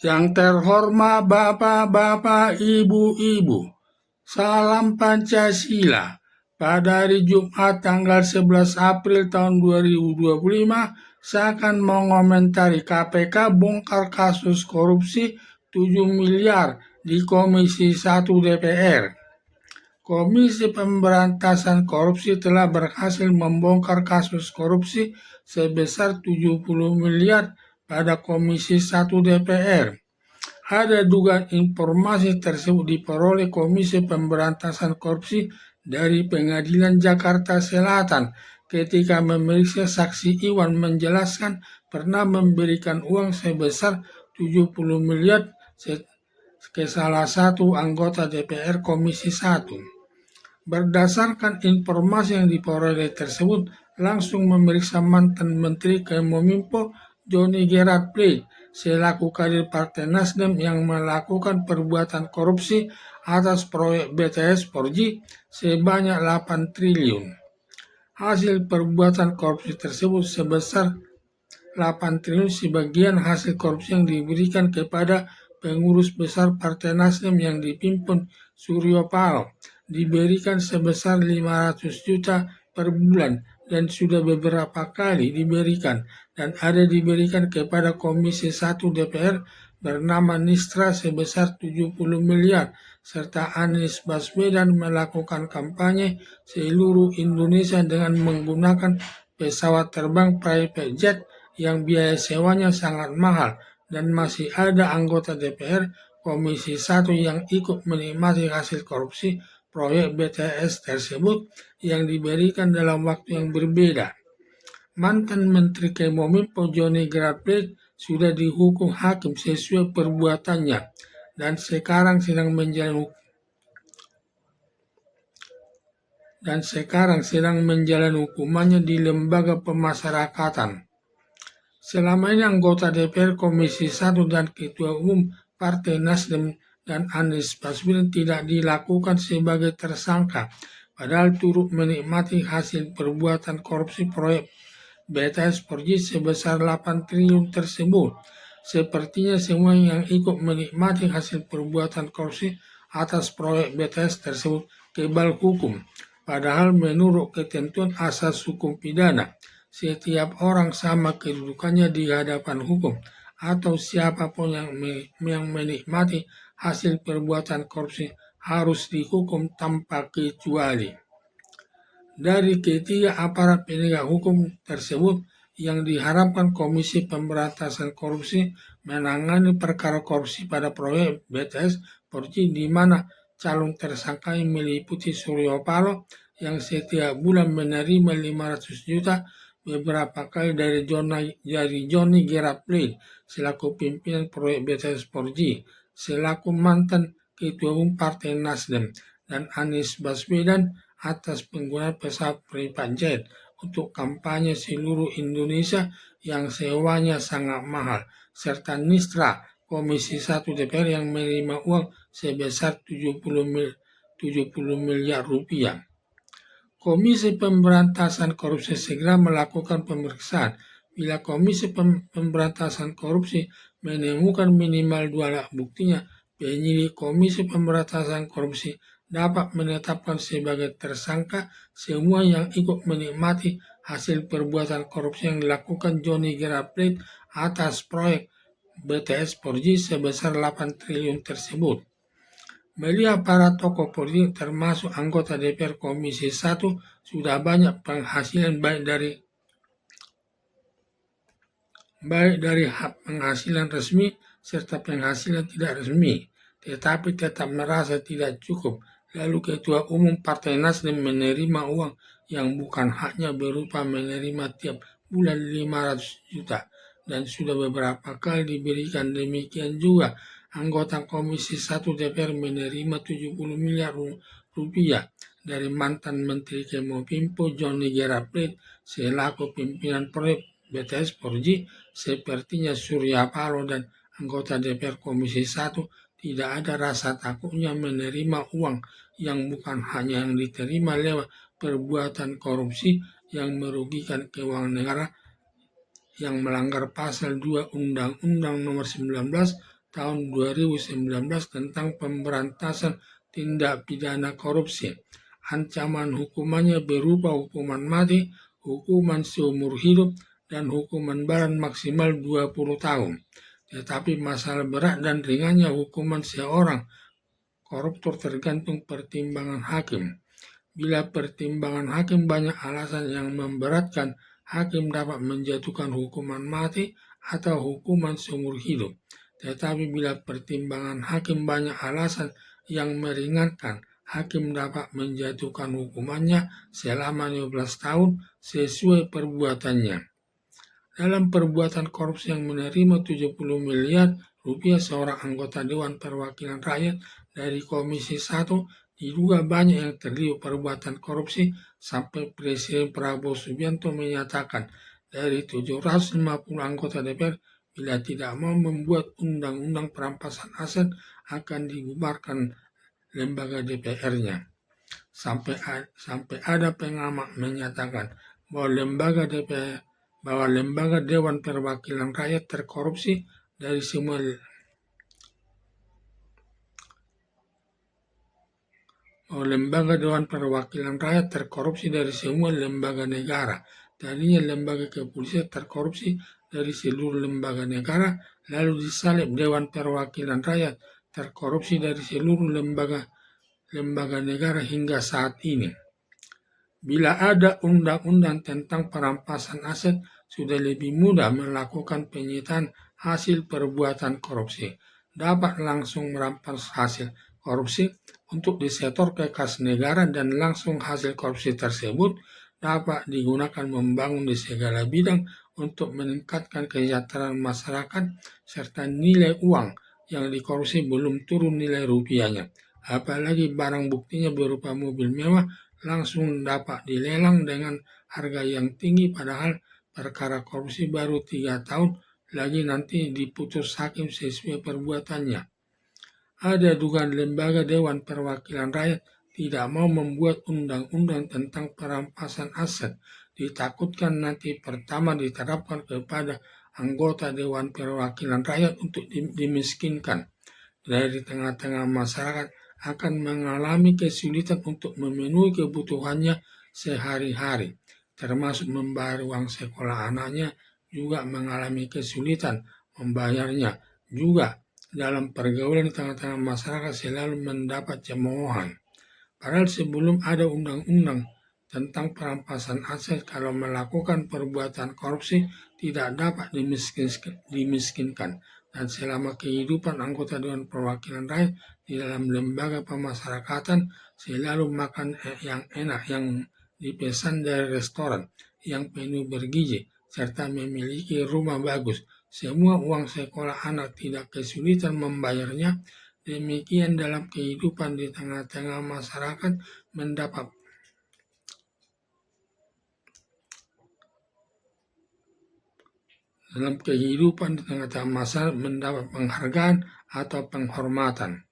Yang terhormat Bapak-Bapak, Ibu-Ibu, salam Pancasila. Pada hari Jumat tanggal 11 April tahun 2025, saya akan mengomentari KPK bongkar kasus korupsi 7 miliar di Komisi 1 DPR. Komisi Pemberantasan Korupsi telah berhasil membongkar kasus korupsi sebesar 70 miliar pada Komisi 1 DPR. Ada dugaan informasi tersebut diperoleh Komisi Pemberantasan Korupsi dari Pengadilan Jakarta Selatan ketika memeriksa saksi Iwan menjelaskan pernah memberikan uang sebesar 70 miliar ke salah satu anggota DPR Komisi 1. Berdasarkan informasi yang diperoleh tersebut, langsung memeriksa mantan Menteri Kominfo Johnny Gerard Plate selaku kader Partai Nasdem yang melakukan perbuatan korupsi atas proyek BTS 4G sebanyak 8 triliun. Hasil perbuatan korupsi tersebut sebesar 8 triliun sebagian hasil korupsi yang diberikan kepada pengurus besar Partai Nasdem yang dipimpin Suryo Paloh diberikan sebesar 500 juta per bulan dan sudah beberapa kali diberikan dan ada diberikan kepada Komisi 1 DPR bernama Nistra sebesar 70 miliar serta Anies Baswedan melakukan kampanye seluruh Indonesia dengan menggunakan pesawat terbang private jet yang biaya sewanya sangat mahal dan masih ada anggota DPR Komisi 1 yang ikut menikmati hasil korupsi proyek BTS tersebut yang diberikan dalam waktu yang berbeda. Mantan Menteri Kominfo Johnny Gerard Plate sudah dihukum hakim sesuai perbuatannya dan sekarang sedang menjalani hukumannya di lembaga pemasyarakatan. Selama ini anggota DPR Komisi 1 dan Ketua Umum Partai Nasdem dan Anies Baswedan tidak dilakukan sebagai tersangka, padahal turut menikmati hasil perbuatan korupsi proyek BTS 4G sebesar 8 triliun tersebut. Sepertinya semua yang ikut menikmati hasil perbuatan korupsi atas proyek BTS tersebut kebal hukum, padahal menurut ketentuan asas hukum pidana, setiap orang sama kedudukannya di hadapan hukum atau siapapun yang menikmati hasil perbuatan korupsi harus dihukum tanpa kecuali. Dari ketiga aparat penegak hukum tersebut yang diharapkan Komisi Pemberantasan Korupsi menangani perkara korupsi pada proyek BTS 4G di mana calon tersangka meliputi Suryo Paloh yang setiap bulan menerima 500 juta beberapa kali dari Johnny Gerard Plate selaku pimpinan proyek BTS 4G, selaku mantan Ketua Umum Partai Nasdem, dan Anies Baswedan atas penggunaan pesawat private jet untuk kampanye seluruh Indonesia yang sewanya sangat mahal, serta Nistra Komisi 1 DPR yang menerima uang sebesar 70 miliar rupiah. Komisi Pemberantasan Korupsi segera melakukan pemeriksaan. Bila Komisi Pemberantasan Korupsi menemukan minimal 2 alat buktinya, penyidik Komisi Pemberantasan Korupsi dapat menetapkan sebagai tersangka semua yang ikut menikmati hasil perbuatan korupsi yang dilakukan Johnny Gerard Plate atas proyek BTS 4G sebesar 8 triliun tersebut. Melihat para tokoh politik termasuk anggota DPR Komisi 1 sudah banyak penghasilan baik dari penghasilan resmi serta penghasilan tidak resmi, tetapi tetap merasa tidak cukup. Lalu Ketua Umum Partai Nasdem menerima uang yang bukan haknya berupa menerima tiap bulan 500 juta dan sudah beberapa kali diberikan. Demikian juga anggota Komisi 1 DPR menerima 70 miliar rupiah dari mantan Menteri Kominfo Johnny Gerard Plate selaku pimpinan proyek BTS 4G. Sepertinya Surya Paloh dan anggota DPR Komisi 1 tidak ada rasa takutnya menerima uang yang bukan hanya yang diterima lewat perbuatan korupsi yang merugikan keuangan negara yang melanggar pasal 2 Undang-Undang Nomor 19 tahun 2019 tentang pemberantasan tindak pidana korupsi. Ancaman hukumannya berupa hukuman mati, hukuman seumur hidup, dan hukuman baran maksimal 20 tahun. Tetapi masalah berat dan ringannya hukuman seorang koruptor tergantung pertimbangan hakim. Bila pertimbangan hakim banyak alasan yang memberatkan, hakim dapat menjatuhkan hukuman mati atau hukuman seumur hidup. Tetapi bila pertimbangan hakim banyak alasan yang meringankan, hakim dapat menjatuhkan hukumannya selama 15 tahun sesuai perbuatannya. Dalam perbuatan korupsi yang menerima 70 miliar rupiah, seorang anggota Dewan Perwakilan Rakyat dari Komisi 1 diduga banyak yang terlibat perbuatan korupsi sampai Presiden Prabowo Subianto menyatakan dari 750 anggota DPR bila tidak mau membuat undang-undang perampasan aset akan dibubarkan lembaga DPR-nya. Sampai ada pengamat menyatakan bahwa lembaga Dewan Perwakilan Rakyat terkorupsi dari semua lembaga Dewan Perwakilan Rakyat terkorupsi dari semua lembaga negara. Tadinya lembaga kepolisian terkorupsi dari seluruh lembaga negara, lalu disalib Dewan Perwakilan Rakyat terkorupsi dari seluruh lembaga negara hingga saat ini. Bila ada undang-undang tentang perampasan aset, sudah lebih mudah melakukan penyitaan hasil perbuatan korupsi. Dapat langsung merampas hasil korupsi untuk disetor ke kas negara dan langsung hasil korupsi tersebut dapat digunakan membangun di segala bidang untuk meningkatkan kesejahteraan masyarakat serta nilai uang yang dikorupsi belum turun nilai rupiahnya. Apalagi barang buktinya berupa mobil mewah langsung dapat dilelang dengan harga yang tinggi, padahal perkara korupsi baru 3 tahun lagi nanti diputus hakim sesuai perbuatannya. Ada dugaan lembaga Dewan Perwakilan Rakyat tidak mau membuat undang-undang tentang perampasan aset. Ditakutkan nanti pertama diterapkan kepada anggota Dewan Perwakilan Rakyat untuk dimiskinkan. Dari tengah-tengah masyarakat akan mengalami kesulitan untuk memenuhi kebutuhannya sehari-hari, termasuk membayar uang sekolah anaknya juga mengalami kesulitan membayarnya. Juga dalam pergaulan di tengah-tengah masyarakat selalu mendapat cemoohan. Padahal sebelum ada undang-undang tentang perampasan aset, kalau melakukan perbuatan korupsi tidak dapat dimiskinkan. Dan selama kehidupan anggota Dewan Perwakilan Rakyat di dalam lembaga pemasyarakatan selalu makan yang enak yang dipesan dari restoran yang penuh bergizi serta memiliki rumah bagus. Semua uang sekolah anak tidak kesulitan membayarnya. Demikian dalam kehidupan di tengah-tengah masyarakat mendapat mendapat penghargaan atau penghormatan.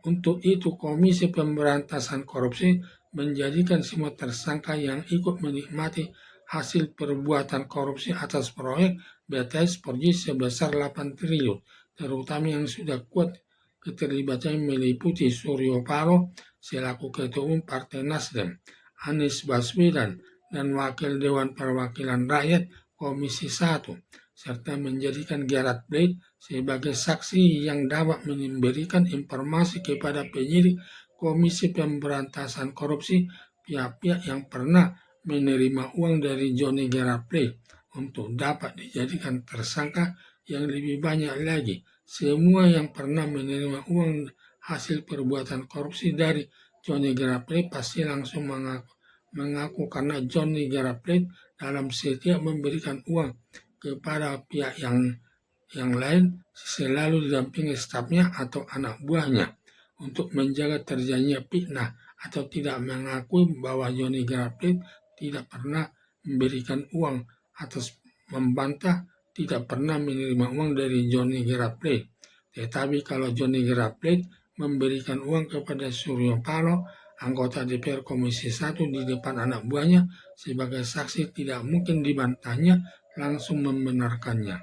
Untuk itu, Komisi Pemberantasan Korupsi menjadikan semua tersangka yang ikut menikmati hasil perbuatan korupsi atas proyek BTS 4G sebesar 8 triliun, terutama yang sudah kuat keterlibatannya meliputi Suryo Paloh selaku Ketua Umum Partai Nasdem, Anies Baswedan, dan Wakil Dewan Perwakilan Rakyat Komisi 1, serta menjadikan Gerard Blade sebagai saksi yang dapat memberikan informasi kepada penyidik Komisi Pemberantasan Korupsi pihak-pihak yang pernah menerima uang dari Johnny Gerard Blade untuk dapat dijadikan tersangka yang lebih banyak lagi. Semua yang pernah menerima uang hasil perbuatan korupsi dari Johnny Gerard Blade pasti langsung mengaku karena Johnny Gerard Blade dalam setiap memberikan uang kepada pihak yang lain selalu didampingi stafnya atau anak buahnya untuk menjaga terjadinya fitnah atau tidak mengakui bahwa Johnny Gerard Blade tidak pernah memberikan uang atas membantah tidak pernah menerima uang dari Johnny Gerard Blade. Tetapi kalau Johnny Gerard Blade memberikan uang kepada Suryo Paloh, anggota DPR Komisi 1 di depan anak buahnya sebagai saksi, tidak mungkin dibantahnya, langsung membenarkannya.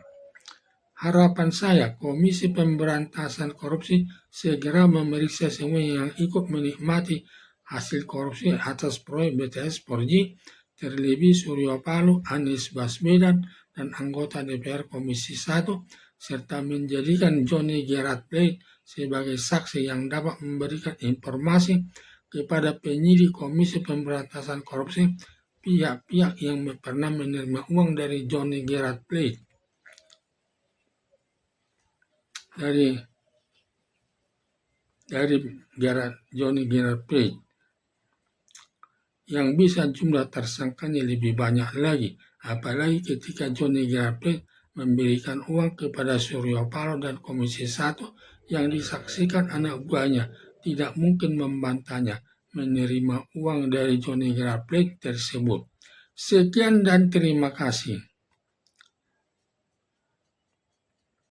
Harapan saya Komisi Pemberantasan Korupsi segera memeriksa semua yang ikut menikmati hasil korupsi atas proyek BTS 4G, terlebih Surya Paloh, Anies Baswedan, dan anggota DPR Komisi 1, serta menjadikan Johnny Gerard Plate sebagai saksi yang dapat memberikan informasi kepada penyidik Komisi Pemberantasan Korupsi pihak-pihak yang pernah menerima uang dari Johnny Gerard Plate. Dari Johnny Gerard Plate, yang bisa jumlah tersangkanya lebih banyak lagi, apalagi ketika Johnny Gerard Plate memberikan uang kepada Surya Paloh dan Komisi 1 yang disaksikan anak buahnya tidak mungkin membantahnya menerima uang dari Johnny Gerard Plate tersebut. Sekian dan terima kasih.